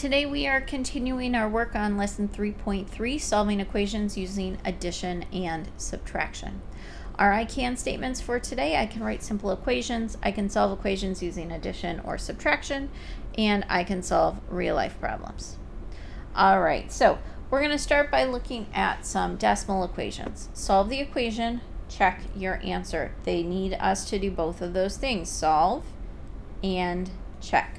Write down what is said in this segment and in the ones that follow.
Today we are continuing our work on lesson 3.3, solving equations using addition and subtraction. Our I can statements for today: I can write simple equations, I can solve equations using addition or subtraction, and I can solve real life problems. All right, so we're going to start by looking at some decimal equations. Solve the equation, check your answer. They need us to do both of those things, solve and check.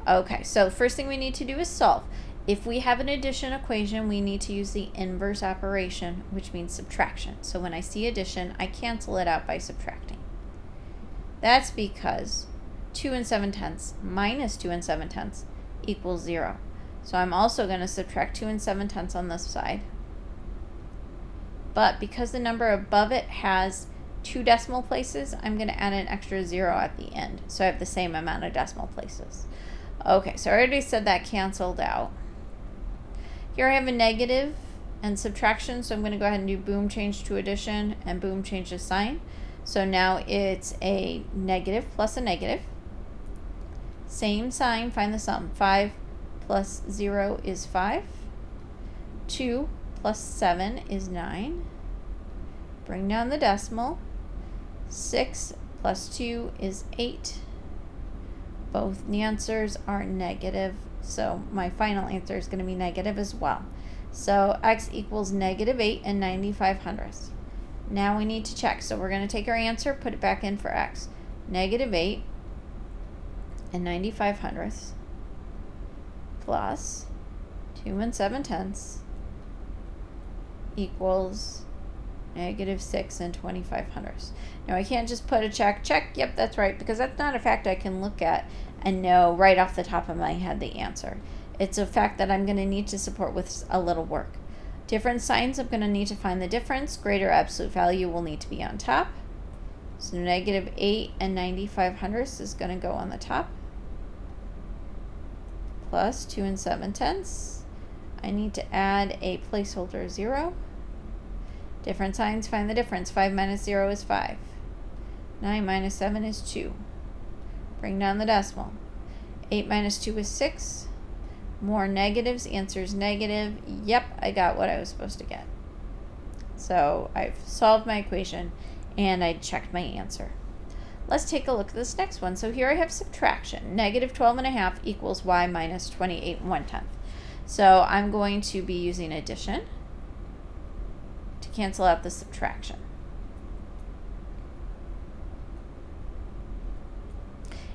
Okay, so first thing we need to do is solve. If we have an addition equation, we need to use the inverse operation, which means subtraction. So when I see addition, I cancel it out by subtracting. That's because 2 7/10 minus 2 7/10 equals 0. So I'm also going to subtract 2 7/10 on this side. But because the number above it has 2 decimal places, I'm going to add an extra 0 at the end. So I have the same amount of decimal places. Okay, so I already said that canceled out. Here I have a negative and subtraction, so I'm going to go ahead and do boom, change to addition, and boom, change the sign. So now it's a negative plus a negative. Same sign, find the sum. 5 plus 0 is 5. 2 plus 7 is 9. Bring down the decimal. 6 plus 2 is 8. Both the answers are negative, so my final answer is going to be negative as well. So x equals negative 8 and 95/100. Now we need to check, so we're going to take our answer, put it back in for x. Negative 8 and 95/100 plus 2 7/10 equals negative 6 and 25/100. Now I can't just put a check, yep, that's right, because that's not a fact I can look at and know right off the top of my head the answer. It's a fact that I'm going to need to support with a little work. Different signs, I'm going to need to find the difference. Greater absolute value will need to be on top. So negative 8 and 95/100 is going to go on the top. Plus 2 7/10. I need to add a placeholder 0. Different signs, find the difference. 5 minus 0 is 5. 9 minus 7 is 2. Bring down the decimal. 8 minus 2 is 6. More negatives, answer is negative. Yep, I got what I was supposed to get. So I've solved my equation and I checked my answer. Let's take a look at this next one. So here I have subtraction. Negative 12.5 equals y minus 28 1/10. So I'm going to be using addition to cancel out the subtraction.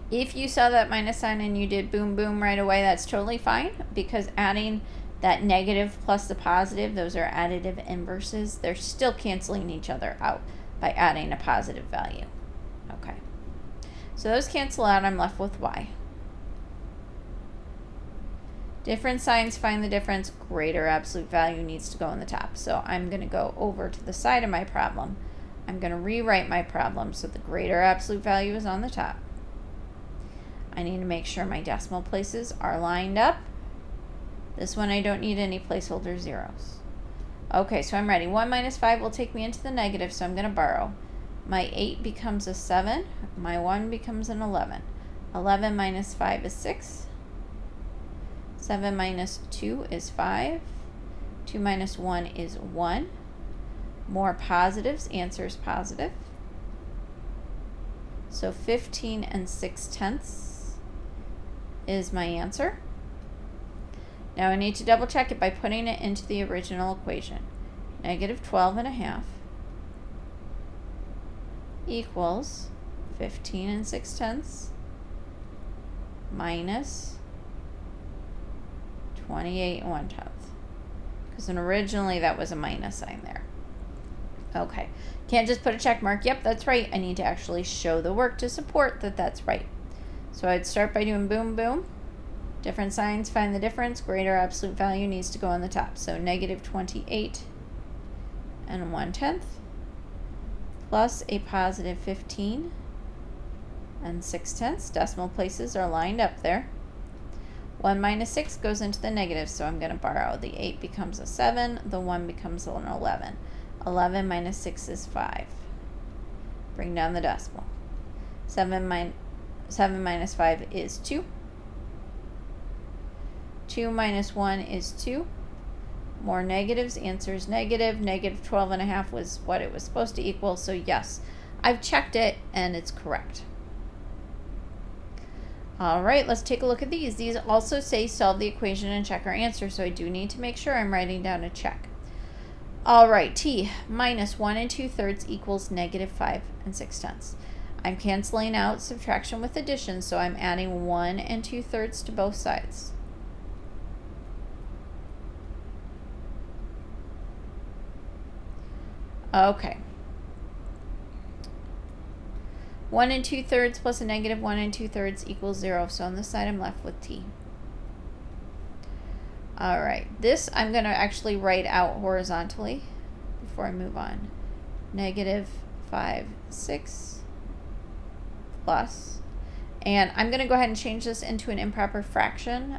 If you saw that minus sign and you did boom, boom right away, that's totally fine, because adding that negative plus the positive, those are additive inverses. They're still canceling each other out by adding a positive value. Okay. So those cancel out. I'm left with y. Different signs, find the difference. Greater absolute value needs to go on the top. So I'm going to go over to the side of my problem. I'm going to rewrite my problem so the greater absolute value is on the top. I need to make sure my decimal places are lined up. This one I don't need any placeholder zeros. Okay, so I'm ready. 1 minus 5 will take me into the negative, so I'm going to borrow. My 8 becomes a 7. My 1 becomes an 11. 11 minus 5 is 6. 7 minus 2 is 5. 2 minus 1 is 1. More positives, answer is positive. So 15 6/10 is my answer. Now I need to double check it by putting it into the original equation. Negative 12.5 equals 15 6/10 minus 28 1/10. Because originally that was a minus sign there. Okay, can't just put a check mark. Yep, that's right. I need to actually show the work to support that that's right. So I'd start by doing boom, boom. Different signs, find the difference. Greater absolute value needs to go on the top. So negative 28 and 1/10 plus a positive 15 and 6/10. Decimal places are lined up there. 1 minus 6 goes into the negative, so I'm going to borrow. The 8 becomes a 7. The 1 becomes an 11. 11 minus 6 is 5. Bring down the decimal. 7 minus 5 is 2. 2 minus 1 is 2. More negatives, answer is negative. Negative 12.5 was what it was supposed to equal, so yes, I've checked it and it's correct. All right, let's take a look at these. These also say solve the equation and check our answer, so I do need to make sure I'm writing down a check. All right, t minus 1 2/3 equals negative 5 6/10. I'm canceling out subtraction with addition, so I'm adding 1 2/3 to both sides. Okay. 1 2/3 plus a negative 1 2/3 equals 0. So on this side, I'm left with t. All right. This I'm going to actually write out horizontally before I move on. Negative 5 6 plus. And I'm going to go ahead and change this into an improper fraction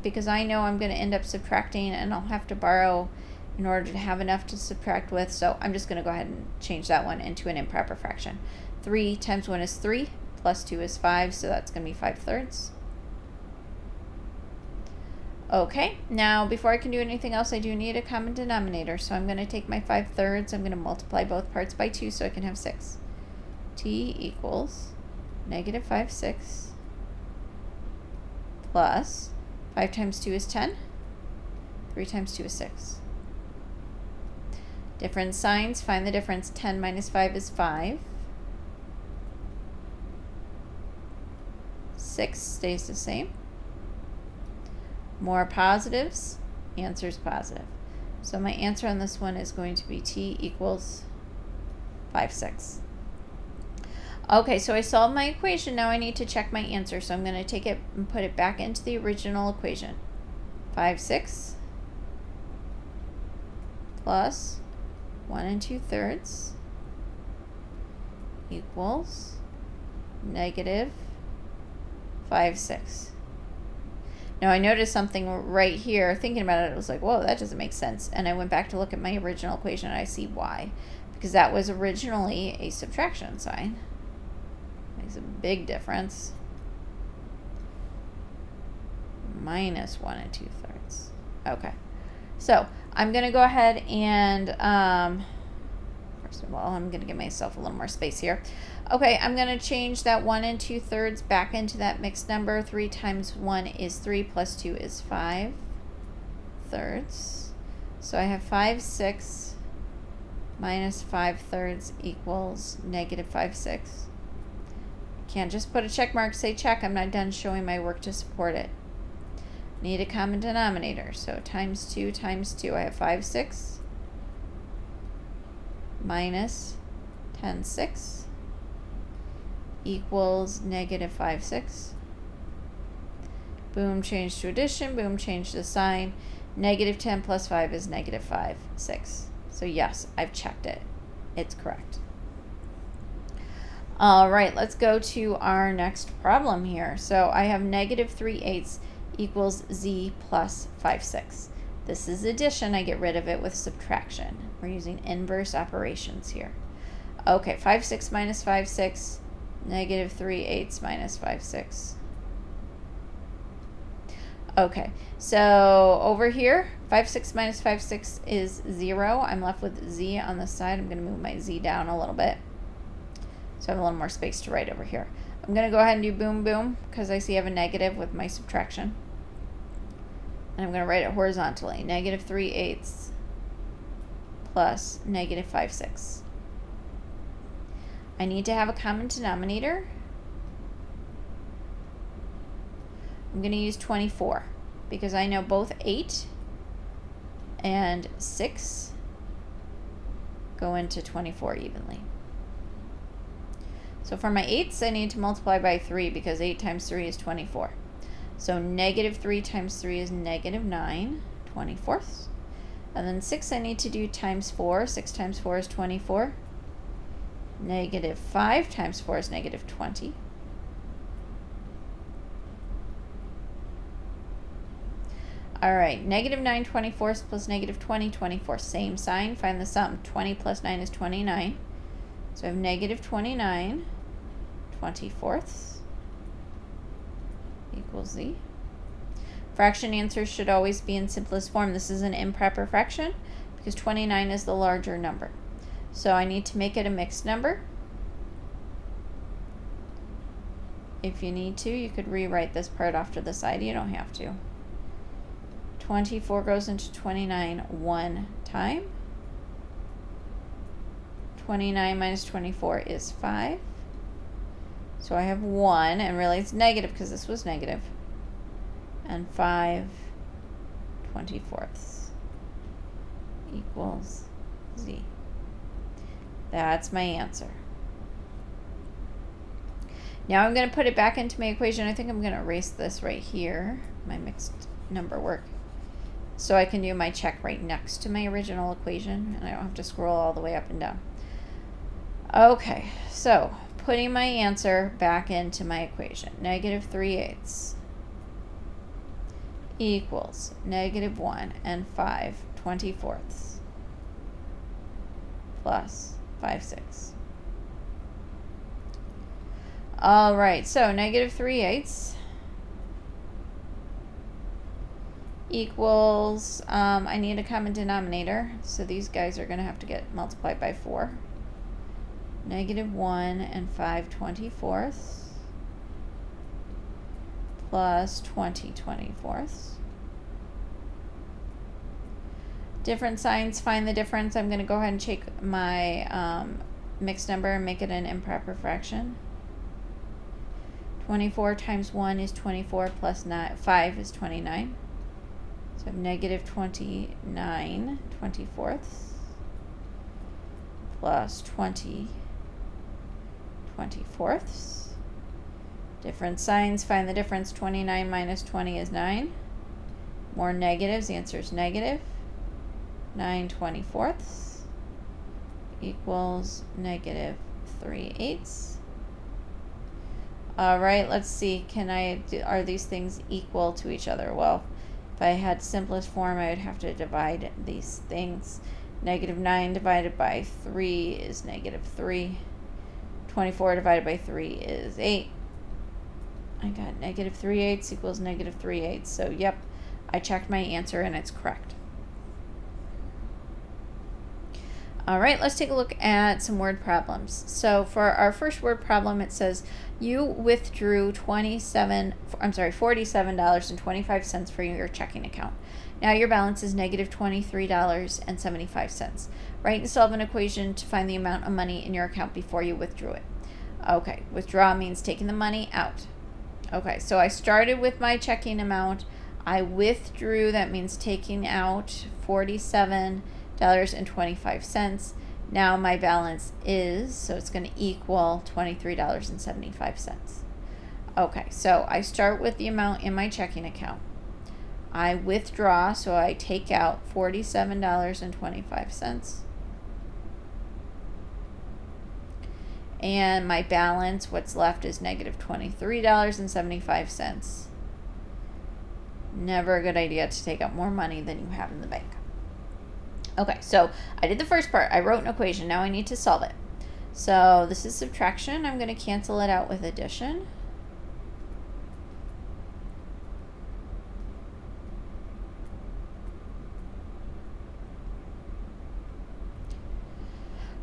because I know I'm going to end up subtracting and I'll have to borrow in order to have enough to subtract with. So I'm just going to go ahead and change that one into an improper fraction. 3 times 1 is 3, plus 2 is 5, so that's going to be 5/3. Okay, now before I can do anything else, I do need a common denominator. So I'm going to take my 5/3, I'm going to multiply both parts by 2 so I can have 6. T equals negative 5 6 plus 5 times 2 is 10, 3 times 2 is 6. Different signs, find the difference. 10 minus 5 is 5. 6 stays the same. More positives, answer's positive. So my answer on this one is going to be t equals 5 6. Okay, so I solved my equation. Now I need to check my answer. So I'm going to take it and put it back into the original equation. 5 6 plus 1 2/3 equals negative 5 6. Now I noticed something right here. Thinking about it, it was like, whoa, that doesn't make sense. And I went back to look at my original equation and I see why. Because that was originally a subtraction sign. Makes a big difference. Minus 1 2/3. Okay. So I'm going to go ahead and, first of all, I'm going to give myself a little more space here. Okay, I'm going to change that 1 2/3 back into that mixed number. 3 times 1 is 3 plus 2 is 5/3. So I have 5 6 minus 5/3 equals negative 5 6. Can't just put a check mark, say check. I'm not done showing my work to support it. Need a common denominator. So times 2 times 2. I have 5 6 minus 10 6 equals negative 5 6. Boom, change to addition. Boom, change the sign. Negative 10 plus 5 is negative 5 6. So yes, I've checked it. It's correct. All right, let's go to our next problem here. So I have negative 3/8 equals z plus 5 6. This is addition. I get rid of it with subtraction. We're using inverse operations here. Okay, 5 6 minus 5 6, negative 3/8 minus 5 6. Okay, so over here, 5 6 minus 5 6 is 0. I'm left with z on the side. I'm going to move my z down a little bit so I have a little more space to write over here. I'm going to go ahead and do boom boom because I see I have a negative with my subtraction. And I'm going to write it horizontally. Negative 3/8 plus negative 5 6. I need to have a common denominator. I'm going to use 24 because I know both 8 and 6 go into 24 evenly. So for my 8s, I need to multiply by 3 because 8 times 3 is 24. So negative 3 times 3 is negative 9 24ths. And then 6 I need to do times 4. 6 times 4 is 24. Negative 5 times 4 is negative 20. All right, negative 9 24ths plus negative 20 24. Same sign. Find the sum. 20 plus 9 is 29. So I have negative 29 24ths equals z. Fraction answers should always be in simplest form. This is an improper fraction because 29 is the larger number. So I need to make it a mixed number. If you need to, you could rewrite this part off to the side. You don't have to. 24 goes into 29 one time. 29 minus 24 is 5. So I have 1, and really it's negative because this was negative. And 5 24ths equals z. That's my answer. Now I'm going to put it back into my equation. I think I'm going to erase this right here, my mixed number work, so I can do my check right next to my original equation, and I don't have to scroll all the way up and down. Okay, so putting my answer back into my equation. Negative 3/8 equals negative 1 and 5 24ths plus 5/6. All right, so negative 3/8 equals, I need a common denominator, so these guys are going to have to get multiplied by 4. Negative 1 and 5 24ths plus 20 24ths. Different signs, find the difference. I'm going to go ahead and take my mixed number and make it an improper fraction. 24 times 1 is 24 plus 5 is 29. So I have negative 29 24ths plus 20 24ths. Different signs, find the difference. 29 minus 20 is 9. More negatives, the answer is negative. 9 24ths equals negative 3/8. All right, let's see. Are these things equal to each other? Well, if I had simplest form, I would have to divide these things. Negative 9 divided by 3 is negative 3. 24 divided by 3 is 8. I got negative 3/8 equals negative 3/8. So, yep, I checked my answer and it's correct. All right, let's take a look at some word problems. So for our first word problem, it says you withdrew $47.25 from your checking account. Now your balance is negative $23.75. Write and solve an equation to find the amount of money in your account before you withdrew it. Okay, withdraw means taking the money out. Okay, so I started with my checking amount. I withdrew, that means taking out $47.25. Now my balance is, so it's going to equal $23.75. Okay, so I start with the amount in my checking account. I withdraw, so I take out $47.25. And my balance, what's left, is negative $23.75. Never a good idea to take out more money than you have in the bank. Okay, so I did the first part. I wrote an equation. Now I need to solve it. So this is subtraction. I'm going to cancel it out with addition.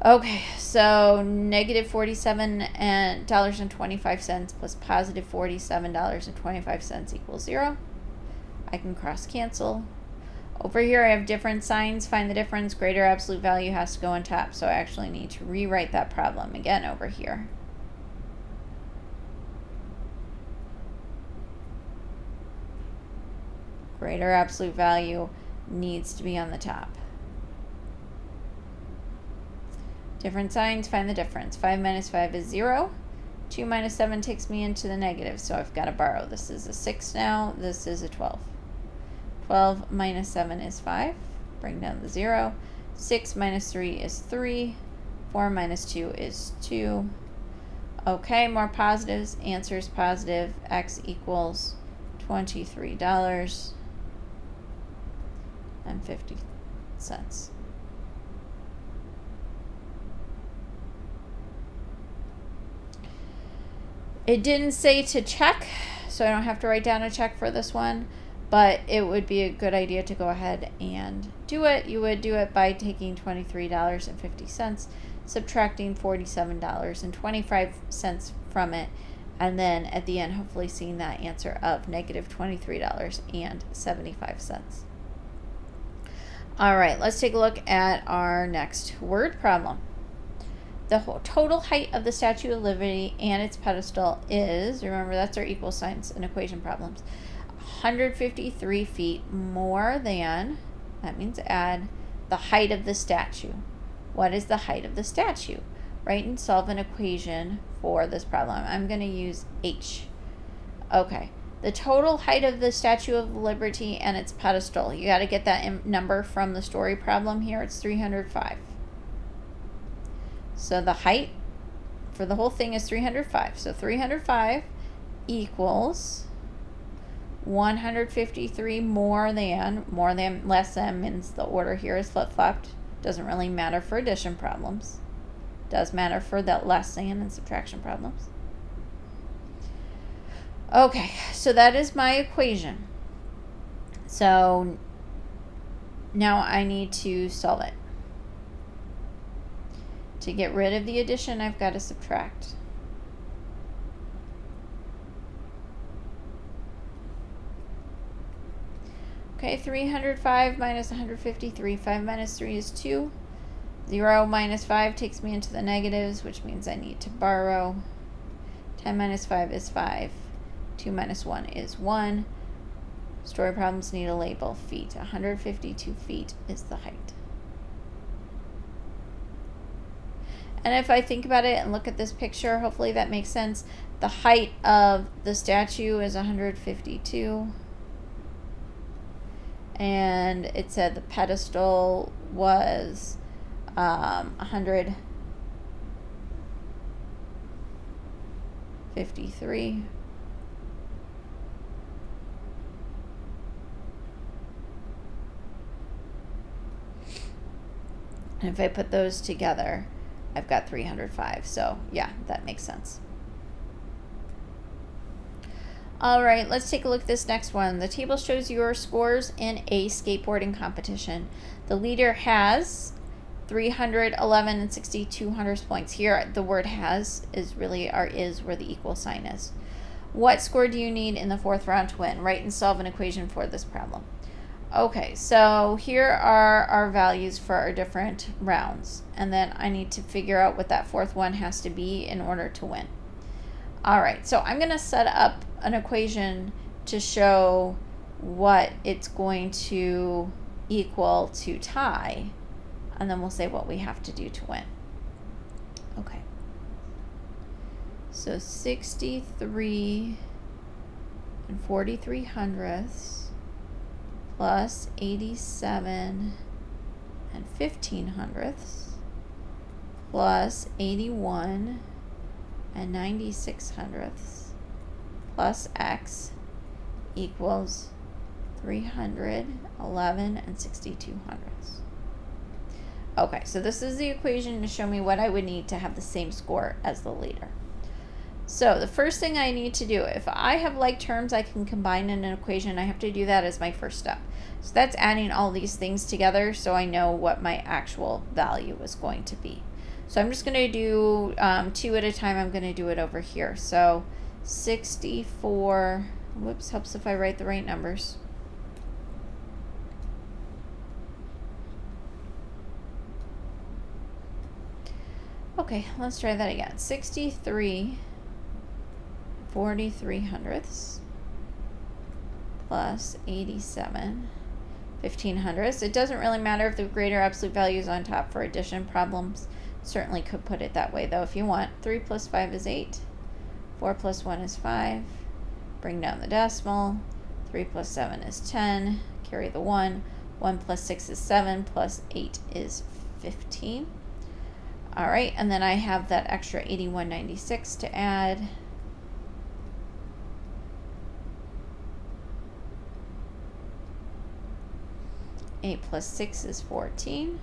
Okay, so negative $47.25 plus positive $47.25 equals 0. I can cross cancel. Over here I have different signs. Find the difference. Greater absolute value has to go on top. So I actually need to rewrite that problem again over here. Greater absolute value needs to be on the top. Different signs. Find the difference. 5 minus 5 is 0. 2 minus 7 takes me into the negative. So I've got to borrow. This is a 6 now. This is a 12. 12 minus 7 is 5. Bring down the 0. 6 minus 3 is 3. 4 minus 2 is 2. Okay, more positives. Answer is positive. X equals $23.50. It didn't say to check, so I don't have to write down a check for this one. but it would be a good idea to go ahead and do it. You would do it by taking $23.50, subtracting $47.25 from it, and then at the end, hopefully seeing that answer of negative $23.75. All right, let's take a look at our next word problem. The total height of the Statue of Liberty and its pedestal is, remember that's our equal signs in equation problems, 153 feet more than, that means add, the height of the statue. What is the height of the statue? Write and solve an equation for this problem. I'm going to use H. Okay. The total height of the Statue of Liberty and its pedestal. You got to get that number from the story problem here. It's 305. So the height for the whole thing is 305. So 305 equals 153 more than, less than means the order here is flip-flopped. Doesn't really matter for addition problems. Does matter for the less than and subtraction problems. Okay, so that is my equation. So now I need to solve it. To get rid of the addition, I've got to subtract. Okay, 305 minus 153. 5 minus 3 is 2. 0 minus 5 takes me into the negatives, which means I need to borrow. 10 minus 5 is 5. 2 minus 1 is 1. Story problems need a label. Feet. 152 feet is the height. And if I think about it and look at this picture, hopefully that makes sense. The height of the statue is 152. And it said the pedestal was 153. And if I put those together, I've got 305. So yeah, that makes sense. All right, let's take a look at this next one. The table shows your scores in a skateboarding competition. The leader has 311 and 62 points. Here, the word has is really our is where the equal sign is. What score do you need in the fourth round to win? Write and solve an equation for this problem. Okay, so here are our values for our different rounds. And then I need to figure out what that fourth one has to be in order to win. All right, so I'm going to set up an equation to show what it's going to equal to tie, and then we'll say what we have to do to win. Okay. So 63 and 43 hundredths plus 87 and 15 hundredths plus 81 and 96 hundredths plus x equals 311 and 62 hundredths. Okay, so this is the equation to show me what I would need to have the same score as the leader. So the first thing I need to do, if I have like terms I can combine in an equation, I have to do that as my first step. So that's adding all these things together so I know what my actual value is going to be. So I'm just going to do 2 at a time. I'm going to do it over here. So 64, whoops, helps if I write the right numbers. Okay, let's try that again. 63 43 hundredths plus 87 15 hundredths. It doesn't really matter if the greater absolute value is on top for addition problems. Certainly could put it that way though if you want. 3 plus 5 is 8. 4 plus 1 is 5. Bring down the decimal. 3 plus 7 is 10. Carry the 1. 1 plus 6 is 7. Plus 8 is 15. All right, and then I have that extra 81.96 to add. Eight plus 6 is 14.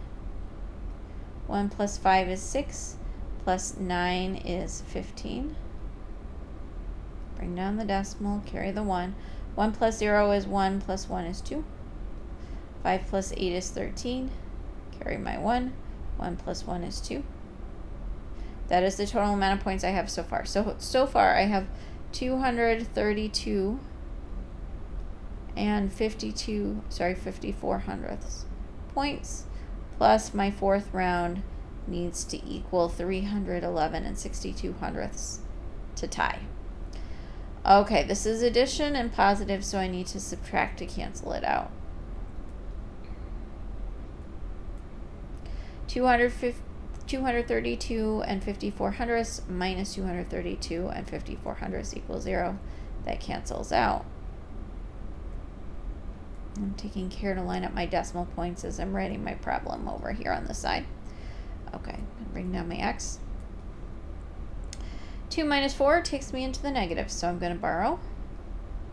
1 plus 5 is 6. Plus 9 is 15. Bring down the decimal, carry the 1. 1 plus 0 is 1, plus 1 is 2. 5 plus 8 is 13. Carry my 1. 1 plus 1 is 2. That is the total amount of points I have so far. So far I have 232 and 54 hundredths points, plus my fourth round needs to equal 311 and 62 hundredths to tie. Okay, this is addition and positive, so I need to subtract to cancel it out. 232 and 54 hundredths minus 232 and 54 hundredths equals 0. That cancels out. I'm taking care to line up my decimal points as I'm writing my problem over here on the side. Okay, bring down my x. 2 minus 4 takes me into the negative, so I'm going to borrow.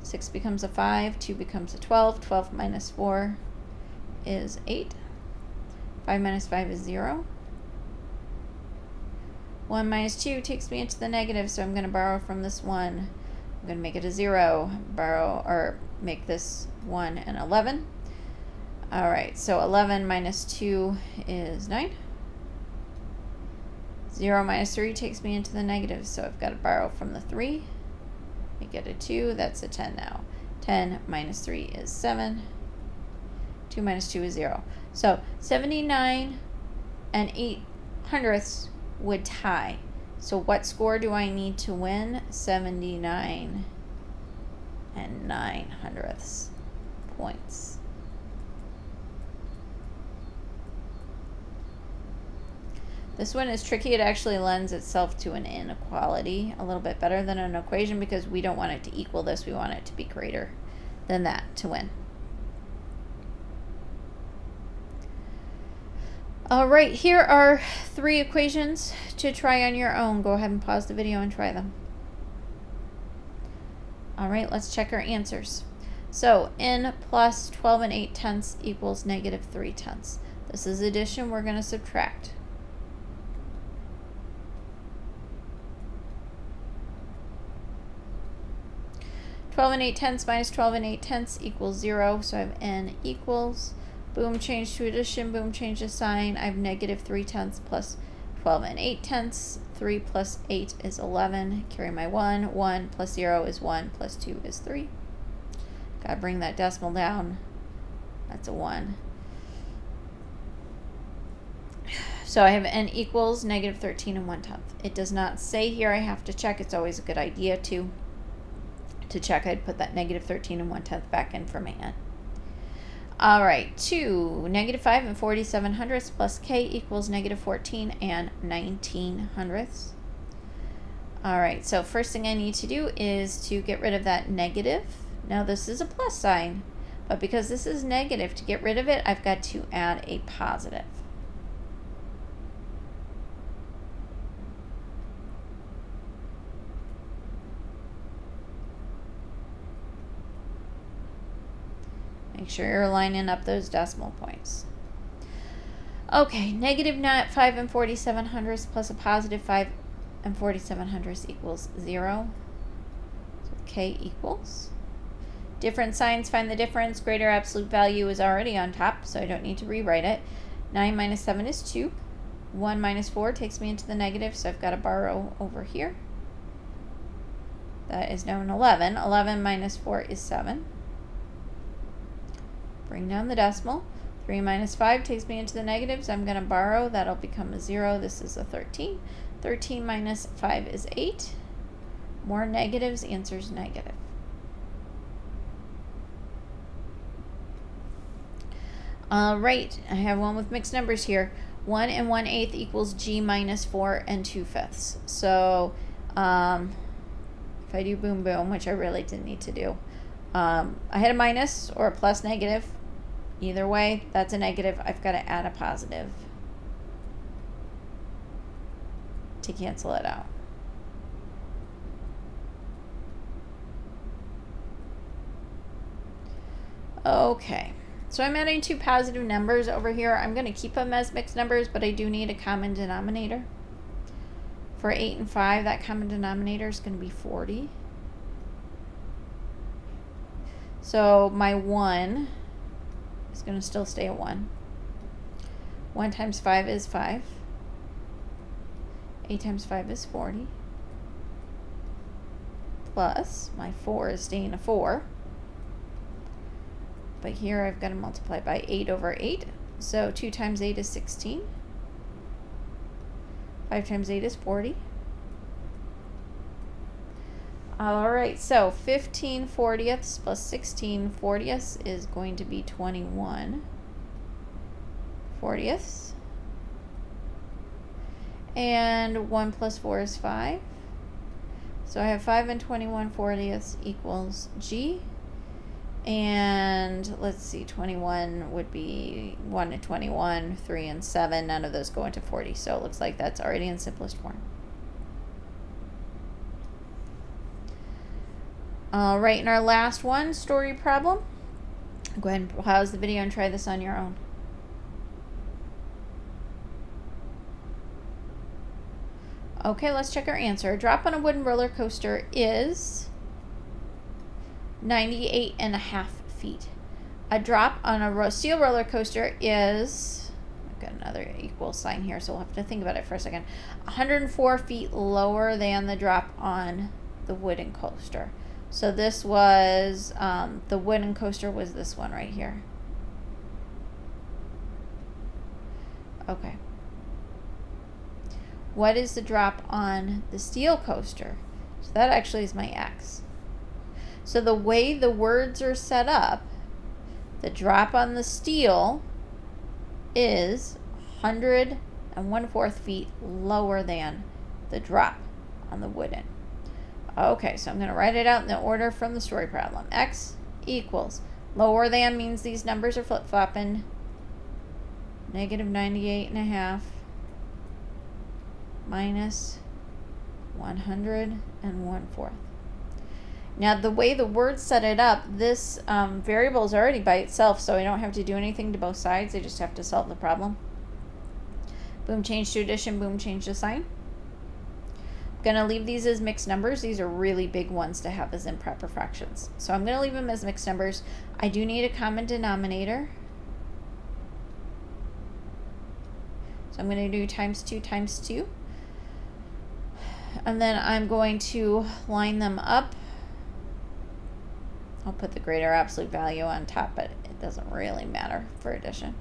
6 becomes a 5, 2 becomes a 12. 12 minus 4 is 8. 5 minus 5 is 0. 1 minus 2 takes me into the negative, so I'm going to borrow from this 1. I'm going to make it a 0, borrow, or make this 1 and 11. All right, so 11 minus 2 is 9. 0 minus 3 takes me into the negative, so I've got to borrow from the 3. Make it a 2, that's a 10 now. 10 minus 3 is 7. 2 minus 2 is 0. So 79 and 8 hundredths would tie. So what score do I need to win? 79 and 9 hundredths points. This one is tricky. It actually lends itself to an inequality a little bit better than an equation because we don't want it to equal this. We want it to be greater than that to win. All right, here are 3 equations to try on your own. Go ahead and pause the video and try them. All right, let's check our answers. So n plus 12 and 8 tenths equals negative 3 tenths. This is addition. We're going to subtract. Twelve and 8 tenths minus 12 and 8 tenths equals 0. So I have n equals. Boom, change to addition. Boom, change to sign. I have negative 3 tenths plus 12 and 8 tenths. 3 plus 8 is 11. Carry my 1. 1 plus 0 is 1 plus 2 is 3. Gotta bring that decimal down. That's a 1. So I have n equals negative 13 and 1 tenth. It does not say here I have to check. It's always a good idea to check. I'd put that negative 13 and 1 tenth back in for my n. All right, 2, negative 5 and 47 hundredths plus k equals negative 14 and 19 hundredths. All right, so first thing I need to do is to get rid of that negative. Now this is a plus sign, but because this is negative, to get rid of it, I've got to add a positive. Make sure you're lining up those decimal points. Okay, negative 5 and 47 hundredths plus a positive 5 and 47 hundredths equals 0. So k equals. Different signs, find the difference. Greater absolute value is already on top, so I don't need to rewrite it. 9 minus 7 is 2. 1 minus 4 takes me into the negative, so I've got to borrow over here. That is now an 11. 11 minus 4 is 7. Bring down the decimal. 3 minus 5 takes me into the negatives. I'm going to borrow. That'll become a 0. This is a 13. 13 minus 5 is 8. More negatives. Answer's negative. All right. I have one with mixed numbers here. 1 and 1/8 equals g minus 4 and 2/5. So if I do boom boom, which I really didn't need to do, I had a minus or a plus negative. Either way, that's a negative. I've got to add a positive to cancel it out. Okay, so I'm adding 2 positive numbers over here. I'm going to keep them as mixed numbers, but I do need a common denominator. For 8 and 5, that common denominator is going to be 40. So my 1 is going to still stay a 1. 1 times 5 is 5. 8 times 5 is 40. Plus, my 4 is staying a 4. But here I've got to multiply by 8 over 8. So 2 times 8 is 16. 5 times 8 is 40. All right, so 15 40ths plus 16 40ths is going to be 21 40ths. And 1 plus 4 is 5. So I have 5 and 21 40ths equals G. And let's see, 21 would be 1 and 21, 3 and 7. None of those go into 40. So it looks like that's already in simplest form. All right, and our last one, story problem. Go ahead and pause the video and try this on your own. Okay, let's check our answer. A drop on a wooden roller coaster is 98.5 feet. A drop on a steel roller coaster is, I've got another equal sign here, so we'll have to think about it for a second, 104 feet lower than the drop on the wooden coaster. So this was, the wooden coaster was this one right here. Okay. What is the drop on the steel coaster? So that actually is my X. So the way the words are set up, the drop on the steel is 101/4 feet lower than the drop on the wooden. Okay, so I'm going to write it out in the order from the story problem. X equals, lower than means these numbers are flip-flopping, negative 98.5 minus 101/4. Now, the way the words set it up, this variable is already by itself, so I don't have to do anything to both sides. I just have to solve the problem. Boom, change to addition. Boom, change the sign. I'm going to leave these as mixed numbers. These are really big ones to have as improper fractions. So I'm going to leave them as mixed numbers. I do need a common denominator. So I'm going to do times 2 times 2. And then I'm going to line them up. I'll put the greater absolute value on top, but it doesn't really matter for addition.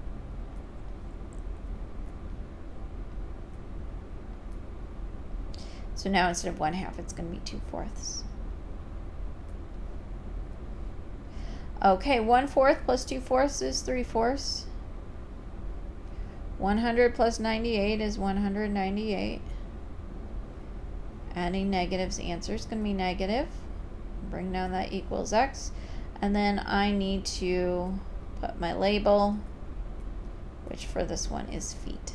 So now instead of 1/2, it's going to be 2/4. Okay, 1/4 plus 2/4 is 3/4. 100 plus 98 is 198. Adding negatives, answer is going to be negative. Bring down that equals X. And then I need to put my label, which for this one is feet.